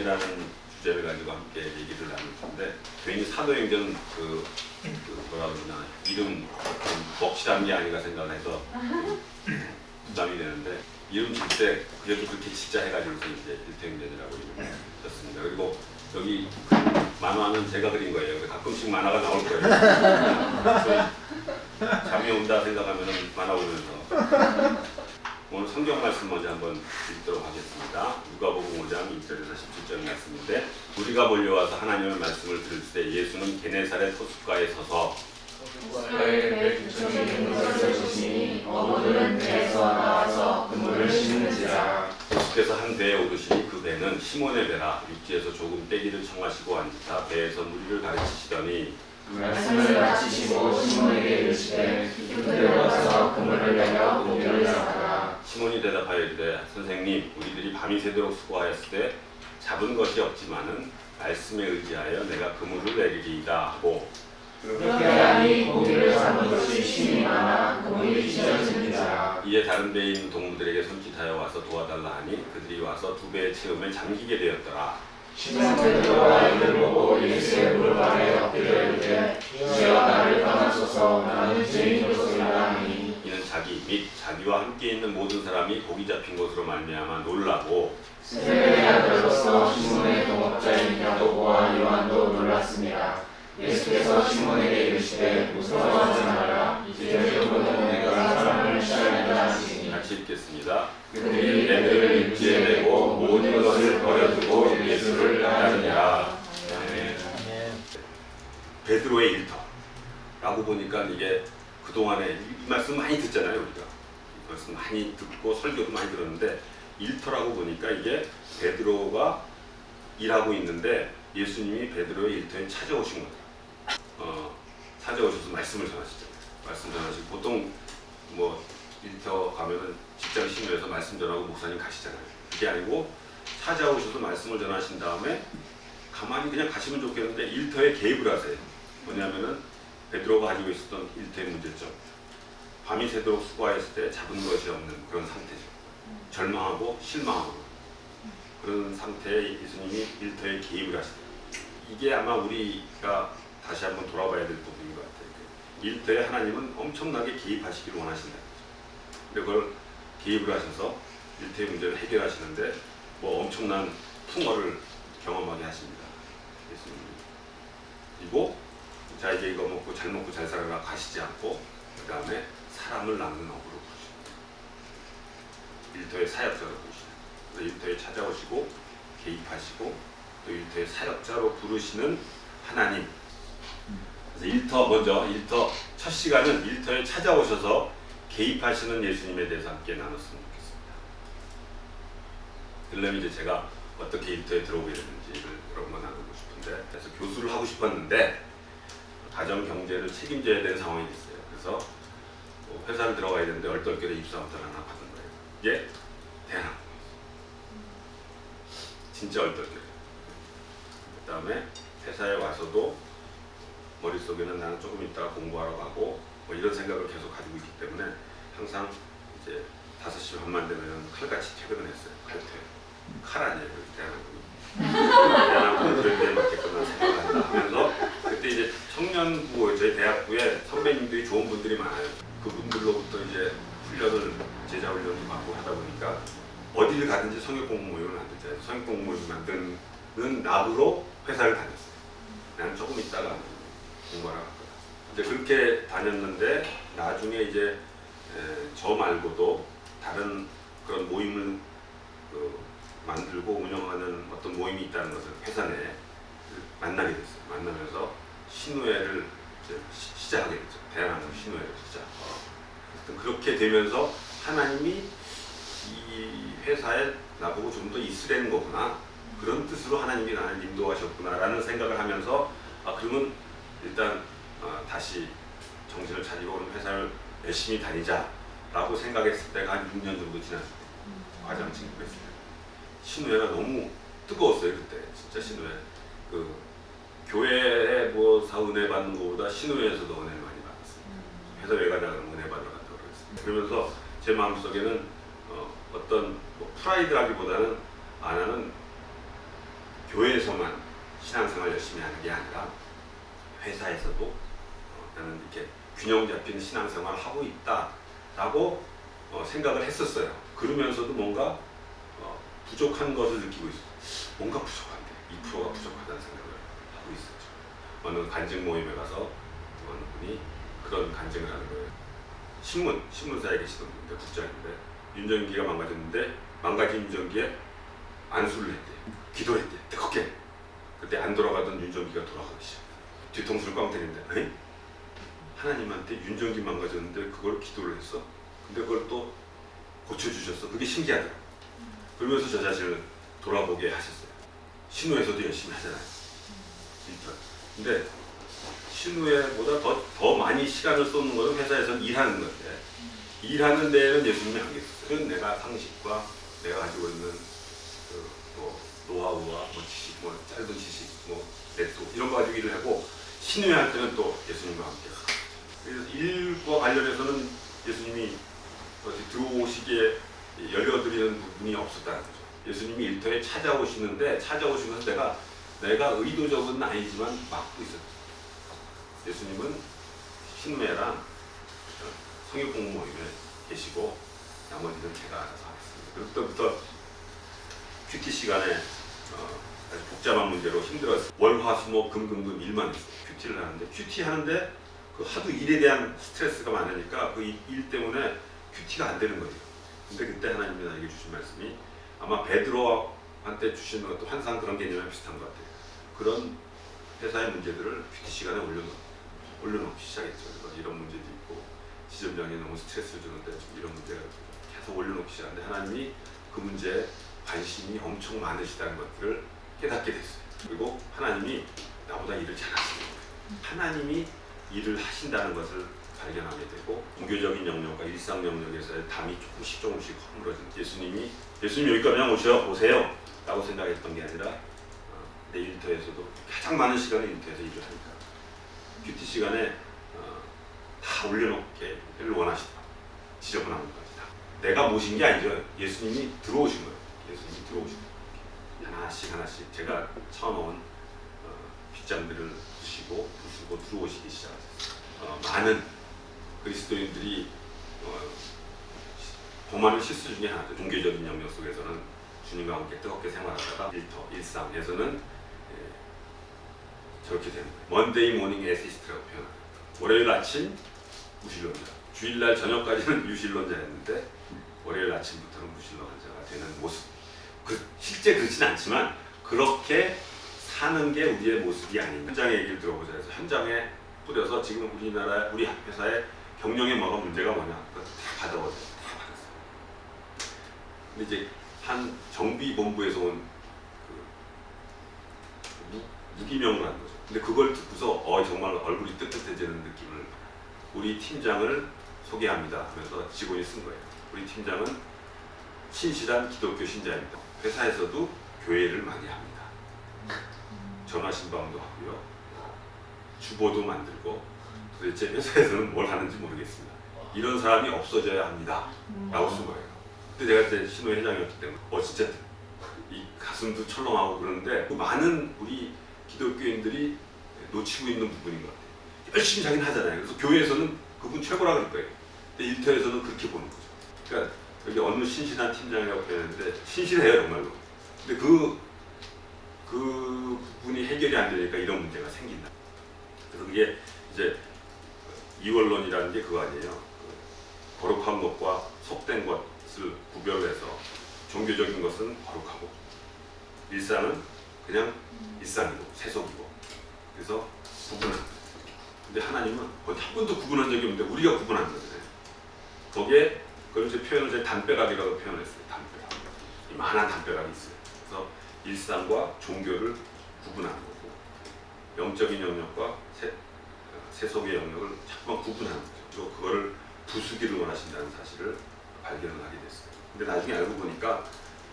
사도행전이라는 주제를 가지고 함께 얘기를 나눌 텐데, 괜히 사도행전 뭐라 그러나 이름 먹칠한 게 아닌가 생각을 해서 부담이 되는데, 이름 질 때 그래도 그렇게 진짜 해가지고서 이제 일태행전이라고 이름을 졌습니다. 그리고 여기 만화는 제가 그린 거예요. 그래서 가끔씩 만화가 나올 거예요. 잠이 온다 생각하면 만화 보면서. 오늘 성경 말씀 먼저 한번 읽도록 하겠습니다. 누가복음 5장 1절에서 17절 말씀인데, 우리가 몰려와서 하나님의 말씀을 들을 때 예수는 게네사렛 호숫가에 서서 호숫가에 배두청이 있는 것을 보시니 어부들은 배에서 나와서 그물을 씻는지라. 호숫가에서 한 배에 오르시니 그 배는 시몬의 배라. 육지에서 조금 떼기를 청하시고 앉으사 배에서 무리를 가르치시더니 말씀을 마치시고 시몬에게 이르시되 깊은데로 가서 그물을 내려 고기를 잡으라. 시몬이 대답하여 이르되 선생님, 우리들이 밤이 새도록 수고하였을 때 잡은 것이 없지만은 말씀에 의지하여 내가 그물을 내리리이다 하고, 그렇게 하니 고기를 잡은 것이 심히 많아 그물이 찢어집니다. 이에 다른 배에 있는 동무들에게 손짓하여 와서 도와달라 하니 그들이 와서 두 배의 채움에 잠기게 되었더라. 시몬 베드로가 이를 보고 예수의 무릎 아래 엎드려 이르되 주여 나를 떠나소서 나는 죄인으로소이다 하니, 이는 자기 및 자기와 함께 있는 모든 사람이 고기 잡힌 것으로 말미암아 놀라고 세베대의 아들로서 시몬의 동업자인 야고보와 요한도 놀랐습니다. 예수께서 시몬에게 이르시되 무서워하지 말라. 이제부터는 내가 사람을 취하리라 하시니. 같이 읽겠습니다. 그들이 배들을 육지에 내고 모든 것을 버려두고 예수를 따르니라. 아멘. 베드로의 일터라고 보니까 이게 그동안에 이 말씀 많이 듣잖아요. 우리가 이 말씀 많이 듣고 설교도 많이 들었는데, 일터라고 보니까 이게 베드로가 일하고 있는데 예수님이 베드로의 일터에 찾아오신 거예요. 찾아오셔서 말씀을 전하시잖아요. 말씀 전하시고, 보통 뭐 일터 가면은 직장 신문에서 말씀 전하고 목사님 가시잖아요. 그게 아니고 찾아오셔서 말씀을 전하신 다음에 가만히 그냥 가시면 좋겠는데 일터에 개입을 하세요. 뭐냐면은 베드로가 가지고 있었던 일터의 문제점, 밤이 새도록 수고하였을 때 잡은 것이 없는 그런 상태죠. 절망하고 실망하고 그런 상태에 예수님이 일터에 개입을 하시대요. 이게 아마 우리가 다시 한번 돌아봐야 될 부분인 것 같아요. 일터에 하나님은 엄청나게 개입하시기를 원하신다. 근데 그걸 개입을 하셔서 일터의 문제를 해결하시는데 뭐 엄청난 풍어를 경험하게 하십니다. 예수님이. 그리고 자 이제 이거 먹고 잘 먹고 잘 살아라 가시지 않고 그 다음에 사람을 낳는 업으로 부르십니다. 일터의 사역자로 부르시는. 그래서 일터에 찾아오시고 개입하시고 또 일터의 사역자로 부르시는 하나님. 그래서 일터 첫 시간은 일터에 찾아오셔서 개입하시는 예수님에 대해서 함께 나눴으면 좋겠습니다. 그러려면 이제 제가 어떻게 일터에 들어오게 됐는지를 여러분과 나누고 싶은데, 그래서 교수를 하고 싶었는데 가정 경제를 책임져야 되는 상황이 됐어요. 그래서 회사를 들어가야 되는데 얼떨결에 입사부터 하나 받은 거예요. 이게 대한항공이었어요. 진짜 얼떨결에. 그 다음에 회사에 와서도 머릿속에는 나는 조금 있다가 공부하러 가고 뭐 이런 생각을 계속 가지고 있기 때문에 항상 이제 5시 반만 되면 칼같이 퇴근을 했어요. 칼퇴. 칼 아니에요. 대한항공은 그런 데에 맞겠구나 생각한다 하면서, 그때 이제 청년부, 저희 대학부에 선배님들이 좋은 분들이 많아요. 그분들로부터 이제 제자 훈련을 받고 하다 보니까 어디를 가든지 성역공부 모임을 만들자. 성역공부 모임을 만드는 납으로 회사를 다녔어요. 나는 조금 있다가 공부하러 갔거든. 이제 그렇게 다녔는데 나중에 이제 저 말고도 다른 그런 모임을 만들고 운영하는 어떤 모임이 있다는 것을 회사 내에 만나게 됐어요. 만나면서 신우회를 이제 시작하게 됐죠. 대한항공 신우회를 시작. 그렇게 되면서 하나님이 이 회사에 나보고 좀 더 있으려는 거구나. 그런 뜻으로 하나님이 나를 인도하셨구나라는 생각을 하면서 그러면 일단 다시 정신을 차리고 그럼 회사를 열심히 다니자라고 생각했을 때가 한 6년 정도 지났을 때 과장 진급했을 때 신우회가 너무 뜨거웠어요. 그때 진짜 신우회 교회에 뭐 사은혜 받는 것보다 신우회에서도 은혜를 많이 받았어요. 회사 왜 가냐 그러면 은혜 받으러 간다고 그랬어요. 그러면서 제 마음속에는 어떤 뭐 프라이드라기보다는 나는 교회에서만 신앙생활 열심히 하는 게 아니라 회사에서도 나는 이렇게 균형 잡힌 신앙생활을 하고 있다라고 생각을 했었어요. 그러면서도 뭔가 부족한 것을 느끼고 있어요. 뭔가 부족한데 2%가 부족하다는 생각을 하고 있었죠. 어느 간증 모임에 가서 어느 분이 그런 간증을 하는 거예요. 신문사에 계시던 분인데 국장인데 윤정기가 망가졌는데 망가진 윤정기에 안수를 했대. 기도를 했대. 뜨겁게. 그때 안 돌아가던 윤정기가 돌아가기 시작. 뒤통수를 꽝 때리는데 에이? 하나님한테 윤정기 망가졌는데 그걸 기도를 했어? 근데 그걸 또 고쳐주셨어. 그게 신기하더라. 그러면서 저 자신을 돌아보게 하셨어요. 신우에서도 열심히 하잖아요. 근데 신우에보다 더 많이 시간을 쏟는 것은 회사에서는 일하는 건데 일하는 데에는 예수님이 한계 있어요. 그건 내가 상식과 내가 가지고 있는 뭐 노하우와 뭐 지식, 뭐 짧은 지식, 뭐 넷도 이런 거 가지고 일을 하고 신우에 할 때는 또 예수님과 함께. 그래서 일과 관련해서는 예수님이 들어오시기에 열려드리는 부분이 없었다는 거죠. 예수님이 일터에 찾아오시면서 내가 의도적은 아니지만 막고 있었죠. 예수님은 신우회랑 성역공부 모임에 계시고 나머지는 제가 알아서 하겠습니다. 그때부터 큐티 시간에 아주 복잡한 문제로 힘들었어요. 월화수목 금금금 일만 했어요. 큐티를 하는데 큐티 하는데 그 하도 일에 대한 스트레스가 많으니까 그 일 때문에 큐티가 안 되는 거예요. 근데 그때 하나님이 나에게 주신 말씀이 아마 베드로한테 주신 것도 항상 그런 개념이 비슷한 것 같아요. 그런 회사의 문제들을 큐티 시간에 올려놓기 시작했죠. 그래서 이런 문제도 있고 지점장이 너무 스트레스를 주는데 이런 문제가 계속 올려놓기 시작하는데 하나님이 그 문제에 관심이 엄청 많으시다는 것들을 깨닫게 됐어요. 그리고 하나님이 나보다 일을 잘하시는 거예요. 하나님이 일을 하신다는 것을 발견하게 되고 종교적인 영역과 일상 영역에서의 담이 조금씩 허물어진 예수님 여기까지 그냥 오세요 라고 생각했던 게 아니라 내 일터에서도 가장 많은 시간을 일터에서 일을 하니까 큐티 시간에 다 올려놓기를 원하시다. 지저분한 것까지 다. 내가 모신 게 아니죠. 예수님이 들어오신 거예요. 예수님이 들어오신 거예요. 하나씩 제가 처음 빗장들을 부수고 들어오시기 시작하셨어요. 많은 그리스도인들이 범하는 실수 중에 하나죠. 종교적인 영역 속에서는 주님과 함께 뜨겁게 생활하다가 일상에서는 저렇게 되는 거예요. 먼데이 모닝 에시스트라고 표현합니다. 월요일 아침 무신론자, 주일날 저녁까지는 유신론자였는데 월요일 아침부터는 무신론자가 되는 모습. 실제 그렇진 않지만 그렇게 사는 게 우리의 모습이 아닌 현장의 얘기를 들어보자 해서 현장에 뿌려서 지금 우리 회사의 경영에 뭐가 문제가 뭐냐 그거 다 받아보세요. 다 받았어요. 근데 이제 한 정비본부에서 온 무기명을 한 거죠. 근데 그걸 듣고서 정말 얼굴이 뜨뜻해지는 느낌을 우리 팀장을 소개합니다 하면서 직원이 쓴 거예요. 우리 팀장은 신실한 기독교 신자입니다. 회사에서도 교회를 많이 합니다. 전화신방도 하고요. 주보도 만들고 도대체 회사에서는 뭘 하는지 모르겠습니다. 이런 사람이 없어져야 합니다. 라고 쓴 거예요. 그때 제가 이제 신호 회장이었기 때문에 진짜 이 가슴도 철렁하고 그러는데 많은 우리 기독교인들이 놓치고 있는 부분인 것 같아요. 열심히 자기는 하잖아요. 그래서 교회에서는 그분 최고라 그럴 거예요. 근데 일터에서는 그렇게 보는 거죠. 그러니까 여기 어느 신실한 팀장이라고 표현했는데 신실해요 정말로. 근데 그 부분이 해결이 안 되니까 이런 문제가 생긴다. 그래서 그게 이제 이원론이라는 게 그거 아니에요. 거룩한 것과 속된 것을 구별해서 종교적인 것은 거룩하고 일상은 그냥 일상이고 세속이고 그래서 구분한다. 근데 하나님은 거의 한 번도 구분한 적이 없는데 우리가 구분한 거잖아요. 거기에 그걸 제 표현을 제 담벼락이라고 표현했어요. 담벼락. 이 만한 담벼락이 있어요. 그래서 일상과 종교를 구분하는 거고 영적인 영역과 세속의 영역을 자꾸만 구분하는 거죠. 그리고 그거를 부수기를 원하신다는 사실을 발견을 하게 됐어요. 근데 나중에 알고 보니까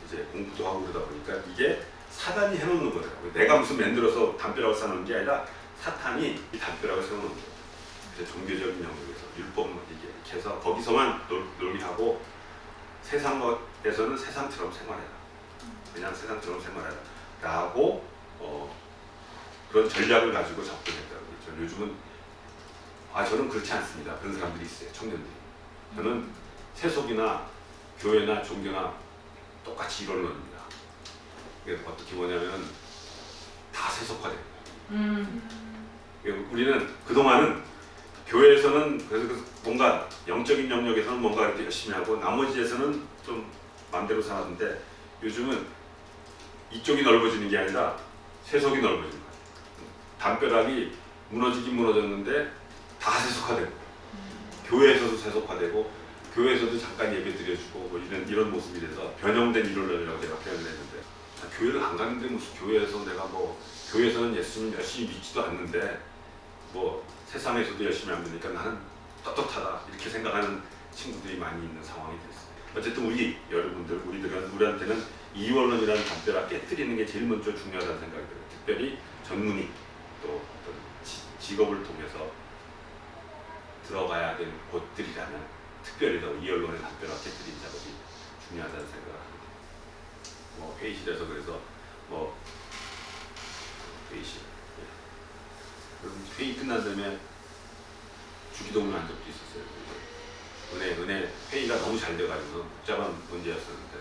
이제 공부도 하고 그러다 보니까 이게 사단이 해놓는 거예요. 내가 무슨 만들어서 담벼락을 쌓는 게 아니라 사탄이 이 담벼락을 세워놓는 거예요. 그래서 종교적인 영역에서 율법 이렇게 해서 거기서만 놀게 하고 세상에서는 세상처럼 생활해라. 그냥 세상처럼 생활해라. 라고 그런 전략을 가지고 접근했다고 그러죠. 요즘은 저는 그렇지 않습니다. 그런 사람들이 있어요. 청년들이. 저는 세속이나 교회나 종교나 똑같이 이론론입니다. 이게 어떻게 보냐면 다 세속화돼요. 우리는 그동안은 교회에서는 그래서 뭔가 영적인 영역에서는 뭔가 이렇게 열심히 하고 나머지에서는 좀 마음대로 살았는데 요즘은 이쪽이 넓어지는 게 아니라 세속이 넓어지는 거예요. 담벼락이 무너지긴 무너졌는데 다 세속화되고 교회에서도 세속화되고 교회에서도 잠깐 예배 드려주고 뭐 이런 모습이 돼서 변형된 이론이라고 제가 표현을 했는데 교회를 안 가는데 무슨 교회에서 내가 뭐 교회에서는 예수님 열심히 믿지도 않는데 뭐 세상에서도 열심히 안 믿으니까 나는 떳떳하다 이렇게 생각하는 친구들이 많이 있는 상황이 됐어요. 어쨌든 여러분들 우리한테는 이원론이라는 담벼락 깨뜨리는 게 제일 먼저 중요하다는 생각이 들어요. 특별히 전문의 또 어떤 직업을 통해서 들어가야 될 곳들이라면 특별히 더 이언론의 담벼락 깨뜨리는 작업이 중요하다는 생각을 합니다. 뭐 회의실에서 그래서 뭐 회의실 그럼 회의 끝난 다음에 주기도문을 한 적도 있었어요. 은혜 회의가 너무 잘 돼가지고 복잡한 문제였었는데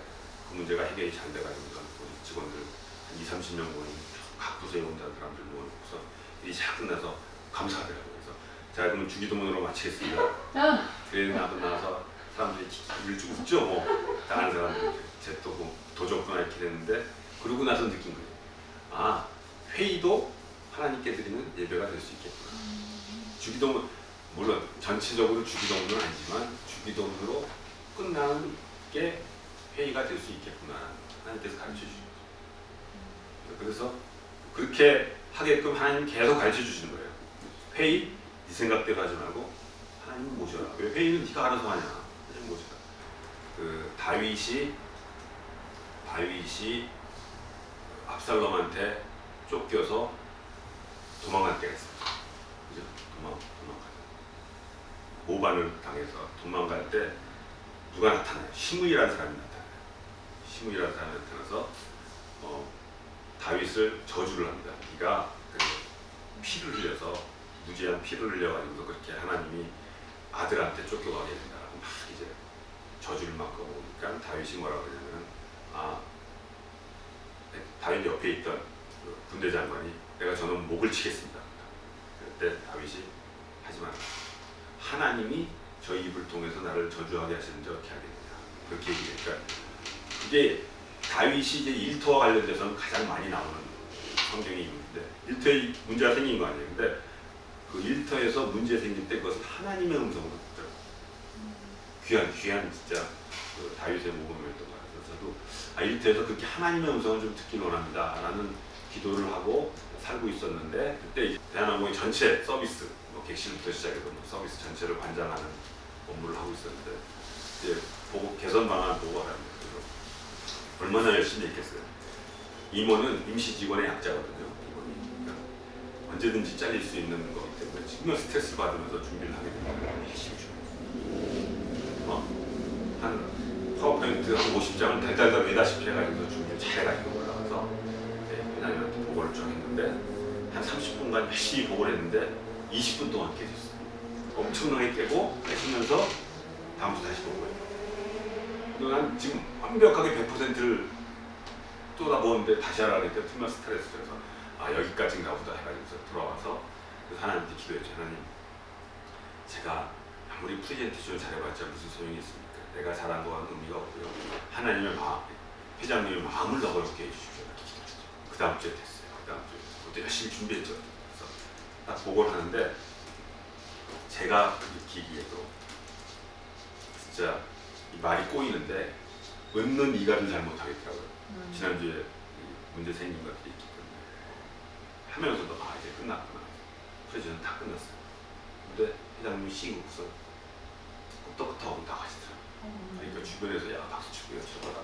그 문제가 해결이 잘 돼가지고 우리 직원들 한 20-30명 모인 각 부서에 온다는 사람들 모아놓고서 일이 잘 끝나서 감사하더라고요. 그래서 자 그러면 주기도문으로 마치겠습니다. 그래서 나서 사람들이 웃죠. 뭐 다른 사람들 쟤또 뭐 도적구나 이렇게 됐는데 그러고 나서 느낀 거예요. 회의도 하나님께 드리는 예배가 될 수 있겠구나. 주기도문 물론 전체적으로 주기도문은 아니지만 주기도문으로 끝나는 게 회의가 될 수 있겠구나. 하나님께서 가르쳐 주시는 거죠. 그래서 그렇게 하게끔 하나님 계속 가르쳐 주시는 거예요. 회의 네 생각대로 하지 말고 하나님 모셔라. 왜 회의는 네가 알아서 하냐. 하나님 모셔라. 그 다윗이 압살롬한테 쫓겨서 도망갈 때가 있어요. 그죠? 도망가요. 모반을 당해서 도망갈 때 누가 나타나요? 시므이라는 사람이 나타나요. 시므이라는 사람이 나타나서 다윗을 저주를 합니다. 네가 피를 흘려서 무지한 피를 흘려가지고 그렇게 하나님이 아들한테 쫓겨가게 된다라고 막 이제 저주를 막 거보니까 다윗이 뭐라고 그러냐면 다윗 옆에 있던 그 군대 장관이 내가 저는 목을 치겠습니다. 그때 다윗이 하지 마라. 하나님이 저 입을 통해서 나를 저주하게 하시는지 어떻게 하겠느냐. 그렇게 얘기하니까 그게 다윗이 이제 일터와 관련돼서는 가장 많이 나오는 성경의 인물인데 일터에 문제가 생긴 거 아니에요. 근데 그 일터에서 문제 생길 때 그것은 하나님의 음성으로 듣더라고요. 귀한 진짜 그 다윗의 모범이었던 것 같아서 저도 일터에서 그렇게 하나님의 음성을 좀 듣기 원합니다 라는 기도를 하고 살고 있었는데 그때 대한항공의 전체 서비스 객실부터 시작해서 서비스 전체를 관장하는 업무를 하고 있었는데 이제 개선 방안 보고하라는 거죠. 얼마나 열심히 했겠어요. 임원은 임시 직원의 약자거든요. 임원이 그러니까 언제든지 잘릴 수 있는 거기 때문에 정말 스트레스 받으면서 준비를 하게 됩니다. 열심히 한 파워포인트 한 50장을 달달달 외다시피 해가지고 준비를 잘 해가지고 올라가서 회장님한테 보고를 좀 했는데 한 30분간 열심히 보고를 했는데 20분 동안 깨졌어요. 엄청나게 깨고 깨지면서 다음부터 다시 보고해요. 난 지금 완벽하게 100%를 쏟아부었는데 다시 하라 그랬더니 정말 스트레스 줘서 여기까지인가 보다 해가지고 돌아와서 하나님한테 기도했죠. 하나님 제가 아무리 프레젠테이션을 잘해봤자 무슨 소용이 있습니까? 내가 잘한 거와는 의미가 없고요. 하나님의 마음, 회장님의 마음을 더 어렵게 해주십시오. 그 다음 주에 됐어요. 그 다음 주에 그것도 열심히 준비했죠. 그래서 딱 보고를 하는데 제가 느끼기에도 진짜 이 말이 꼬이는데 얻는 이가를 잘 못하겠더라고요. 지난주에 문제 생긴 것들이 있기 때문에 하면서도 이제 끝났구나. 프레젠은 다 끝났어요. 근데 회장님이 싱긋해서 끄떡끄떡 나가시더라고요. 그러니까 주변에서 야 박수 치고요. 저거다.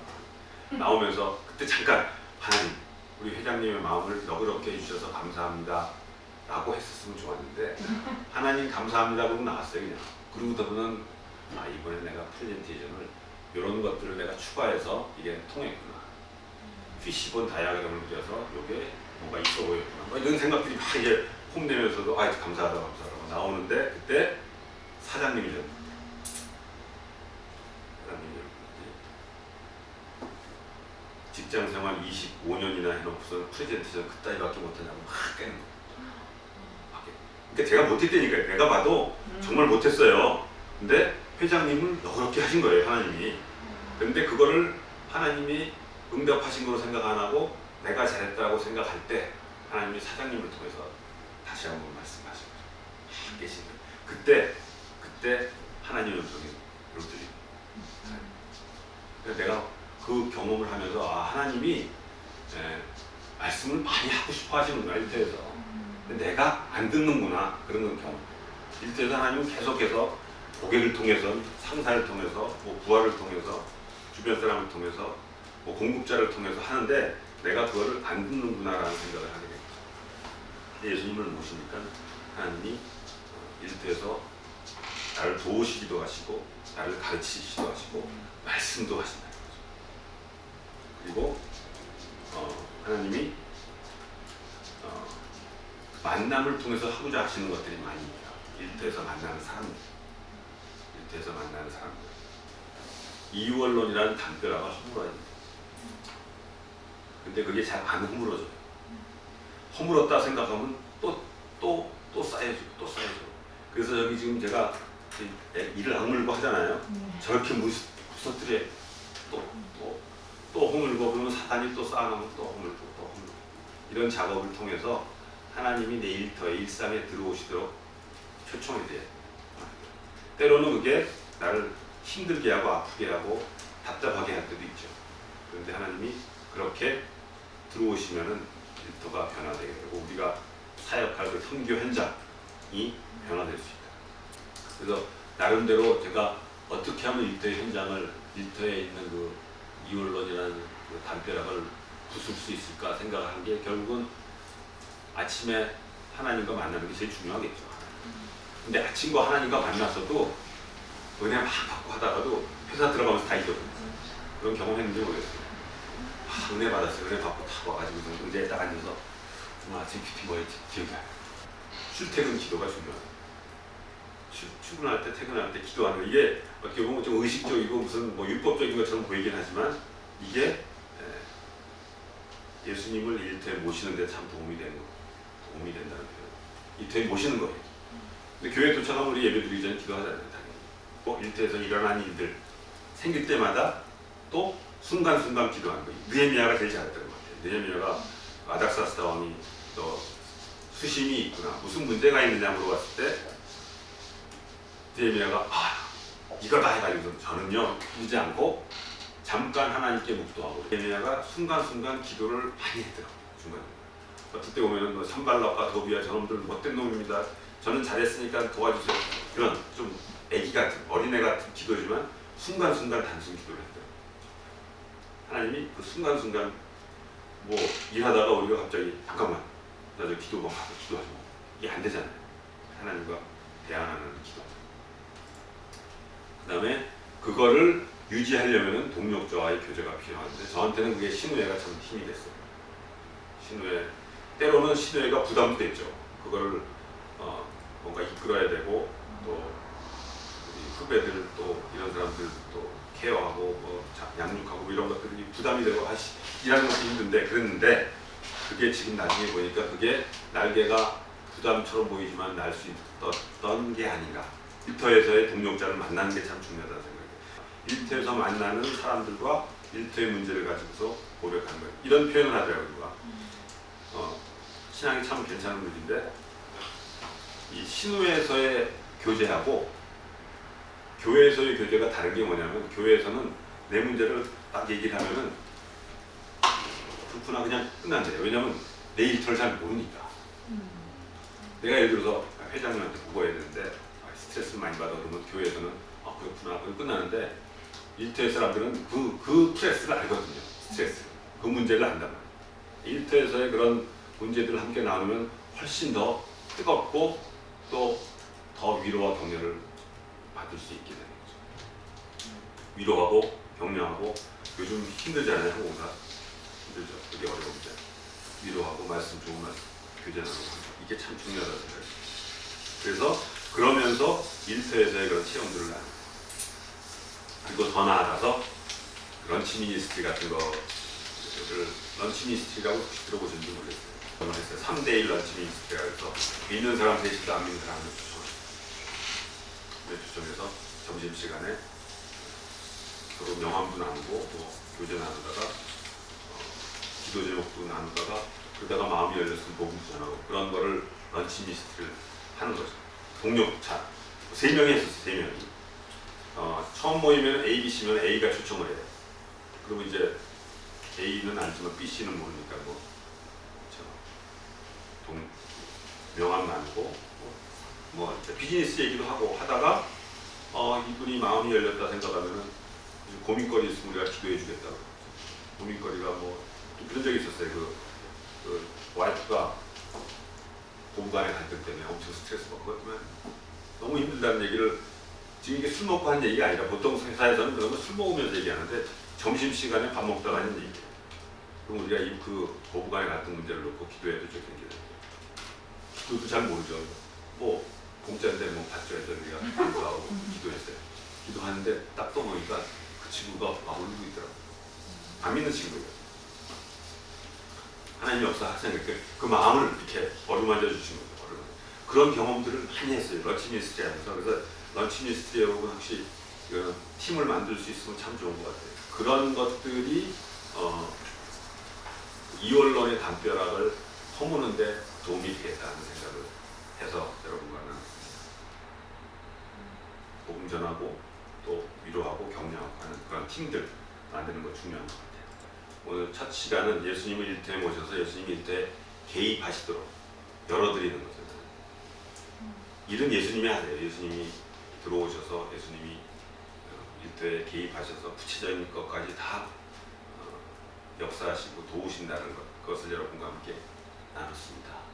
나오면서 그때 잠깐 하나님 우리 회장님의 마음을 너그럽게 해주셔서 감사합니다 라고 했었으면 좋았는데 하나님 감사합니다 그러고 나왔어요. 그냥 그러고부터는 이번에 내가 프레젠테이션을 이런 것들을 내가 추가해서 이게 통했구나. 피시본 다이아그램을 그려서 이게 뭐가 있어 보였구나. 뭐 이런 생각들이 막 이제 홈내면서도 감사하다고 나오는데 그때 사장님이셨는데 직장생활 25년이나 해놓고서 프레젠테이션 그따위밖에 못하냐고 막 깨는 거예요. 그러니까 제가 못했다니까요. 내가 봐도 정말 못했어요. 근데 회장님은 너그럽게 하신 거예요, 하나님이. 근데 그거를 하나님이 응답하신 거로 생각 안 하고 내가 잘했다고 생각할 때 하나님이 사장님을 통해서 다시 한번 말씀하신 거죠. 계신 거예요. 그때 하나님의 음성이 들리는 거예요. 내가 그 경험을 하면서 하나님이 말씀을 많이 하고 싶어 하시는구나, 일터에서. 근데 내가 안 듣는구나, 그런 경험. 일터에서 하나님은 계속해서 고객을 통해서, 상사를 통해서, 뭐 부하를 통해서, 주변 사람을 통해서, 뭐 공급자를 통해서 하는데 내가 그거를 안 듣는구나라는 생각을 하게 된 거죠. 예수님을 모시니까 하나님이 일터에서 나를 도우시기도 하시고 나를 가르치시기도 하시고 말씀도 하신다는 거죠. 그리고 하나님이 만남을 통해서 하고자 하시는 것들이 많이 있어요. 일터에서 만나는 사람들, 이유언론이라는 담벼락을 허물어야 돼요. 근데 그게 잘 안 허물어져요. 허물었다 생각하면 또 쌓여지고 또 쌓여지고. 그래서 여기 지금 제가 이를 악물고 하잖아요. 저렇게 무서뜨려 또 허물고, 그러면 사탄이 또 쌓아놓으면 또 허물고 이런 작업을 통해서 하나님이 내 일터에, 일상에 들어오시도록 초청이 돼요. 때로는 그게 나를 힘들게 하고 아프게 하고 답답하게 할 때도 있죠. 그런데 하나님이 그렇게 들어오시면은 일터가 변화되게 되고 우리가 사역할 그 선교 현장이 변화될 수 있다. 그래서 나름대로 제가 어떻게 하면 일터의 현장을, 일터에 있는 그 이언론이라는 그 담벼락을 부술 수 있을까 생각한 게 결국은 아침에 하나님과 만나는 게 제일 중요하겠죠. 근데 아침과 하나님과 만났어도 은혜 막 받고 하다가도 회사 들어가면서 다 잊어버려요. 그런 경험했는지 모르겠어요. 은혜 받았어요. 은혜 받고 딱 와가지고 의자에 딱 앉아서 오늘 아침 큐티 뭐였지? 기억이 안 나요. 출퇴근 기도가 중요해요. 출근할 때, 퇴근할 때 기도하는 거, 이게 어떻게 보면 좀 의식적이고 무슨 뭐 율법적인 것처럼 보이긴 하지만 이게 예수님을 일터에 모시는 데 참 도움이 된다는 거예요. 일터에 모시는 거예요. 근데 교회에 도착하면 우리 예배 드리기 전에 기도하잖아요. 당연히. 일터에서 일어난 일들 생길 때마다 또 순간순간 기도하는 거예요. 느헤미야가 제일 잘했던 것 같아요. 느헤미야가 아닥사스다 왕이 너 수심이 있구나, 무슨 문제가 있느냐 물어봤을 때 느헤미야가 이거다 해가지고 저는요 잊지 않고 잠깐 하나님께 묵도하고, 느헤미야가 순간순간 기도를 많이 했더라고요. 중간에 어떨 때 보면은 산발락과 도비야 저놈들 못된 놈입니다, 저는 잘했으니까 도와주세요, 이런 좀 애기 같은, 어린애 같은 기도지만 순간순간 단순 기도를 했더라고요. 하나님이 그 순간순간 뭐 일하다가 우리가 갑자기 잠깐만 나 저 기도 뭐 하고 기도하지 뭐, 이게 안 되잖아요. 하나님과 대화하는 기도. 그 다음에 그거를 유지하려면 동력자와의 교제가 필요한데 저한테는 그게 신우회가 참 힘이 됐어요. 신우회, 때로는 신우회가 부담도 됐죠. 그거를 뭔가 이끌어야 되고 또 우리 후배들 또 이런 사람들 또 케어하고 뭐 양육하고 뭐 이런 것들이 부담이 되고 일하는 것도 힘든데, 그랬는데 그게 지금 나중에 보니까 그게 날개가 부담처럼 보이지만 날 수 있었던 게 아닌가. 일터에서의 동력자를 만나는 게 참 중요하다는 생각이에요. 일터에서 만나는 사람들과 일터의 문제를 가지고서 고백하는 거예요. 이런 표현을 하더라고요. 우리가. 신앙이 참 괜찮은 일인데 이 신우에서의 교제하고 교회에서의 교제가 다른 게 뭐냐면, 교회에서는 내 문제를 딱 얘기를 하면은 그렇구나 그냥 끝난대요. 왜냐면 내 일터를 잘 모르니까. 내가 예를 들어서 회장님한테 보고해야 되는데 스트레스를 많이 받아 그러면 교회에서는 그렇구나 그럼 끝나는데, 일터의 사람들은 그 스트레스를 알거든요. 스트레스, 그 문제를 안단 말이에요. 일터에서의 그런 문제들을 함께 나누면 훨씬 더 뜨겁고 또 더 위로와 격려를 받을 수 있게 되는 거죠. 위로하고 격려하고, 요즘 힘들잖아요. 한국사 힘들죠. 되게 어려운데 위로하고 말씀 좋은 말씀 교제하고 이게 참 중요하다고 생각해요. 그래서 그러면서 일터에서의 그런 체험들을 나누고 그리고 더 나아가서 런치 미니스트리 같은 거를 런치 미니스트리라고 혹시 들어보셨는지 모르겠어요. 저는 했어요. 3대1 런치 미니스트리가 해서 믿는 사람 셋이다 안 믿는 사람 한 명 추천해서 점심시간에 서로 명함도 나누고 뭐 교제 나누다가 기도 제목도 나누다가 그러다가 마음이 열렸으면 복음 전하고 그런 거를 런치 미니스트리를 하는 거죠. 동료차 3명이 했었어요. 3명이. 처음 모이면 A, B, C면 A가 초청을 해요. 그러면 이제 A는 알지만 B, C는 모르니까 명함 나누고 뭐 비즈니스 얘기도 하고 하다가 이분이 마음이 열렸다 생각하면은 고민거리 있으면 우리가 기도해 주겠다고. 고민거리가 뭐 그런 적이 있었어요. 그 와이프가 부부간의 갈등 때문에 엄청 스트레스 받고 그렇지만 너무 힘들다는 얘기를 지금 이게 술 먹고 한 얘기가 아니라 보통 회사에서는 그런 거 술 먹으면서 얘기하는데 점심시간에 밥 먹다가 하는 얘기예요. 그럼 우리가 그 부부간의 갈등 문제를 놓고 기도해도 좋겠는데 기도도 잘 모르죠. 뭐 공짜인데 뭐 받죠 해서 우리가 기도하고 기도했어요. 기도하는데 딱 떠보니까 그 친구가 울고 있더라고요. 안 믿는 친구예요. 하나님이 없어 학생 그 마음을 이렇게 어루만져 주신 거죠. 그런 경험들을 많이 했어요. 런치 미니스트리 하면서. 그래서 런치 미니스트리 여러분 혹시 팀을 만들 수 있으면 참 좋은 것 같아요. 그런 것들이 이원론의 담벼락을 허무는 데 도움이 되겠다는 생각을 해서 여러분과는 복음 전하고 또 위로하고 격려하고 하는 그런 팀들 만드는 거 중요한 것 같아요. 오늘 첫 시간은 예수님을 일터에 모셔서 예수님 일터에 개입하시도록 열어드리는 거잖아요. 일은 예수님이 하세요. 예수님이 들어오셔서 예수님이 일터에 개입하셔서 구체적인 것까지 다 역사하시고 도우신다는 것을 여러분과 함께 나눴습니다.